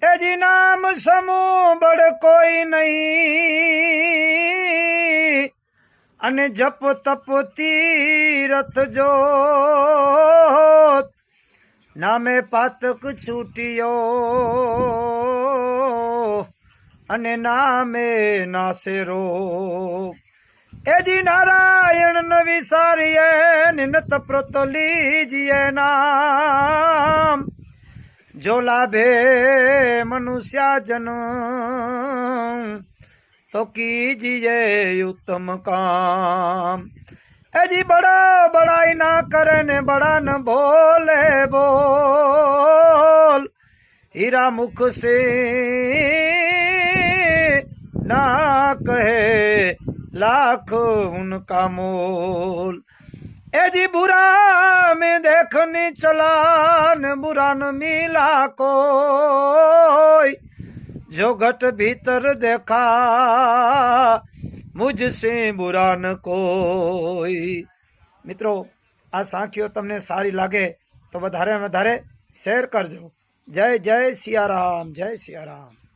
ए जी नाम समूह बड़ कोई नहीं, अने जप तप तीरथ जो नामे पातक छूटियो, अने नामे नासे रोग। ए जी नारायण न विसारिए, निनत प्रत लीजिए नाम, जो लाभे मनुष्या जन तो कीजिए उत्तम काम। ए जी बड़ा बड़ाई ना करे ने बड़ा न बोले बोल, हीरा मुख से ना कहे लाख उनका मोल। ए जी बुरा में देखनी चलान, बुरा न मिला कोई, जो घट भीतर देखा मुझसे बुरा न कोई। मित्रों, आ सांखियो तमने सारी लागे तो वधारे वधारे शेर करजो। जय जय सिया राम, जय सिया राम।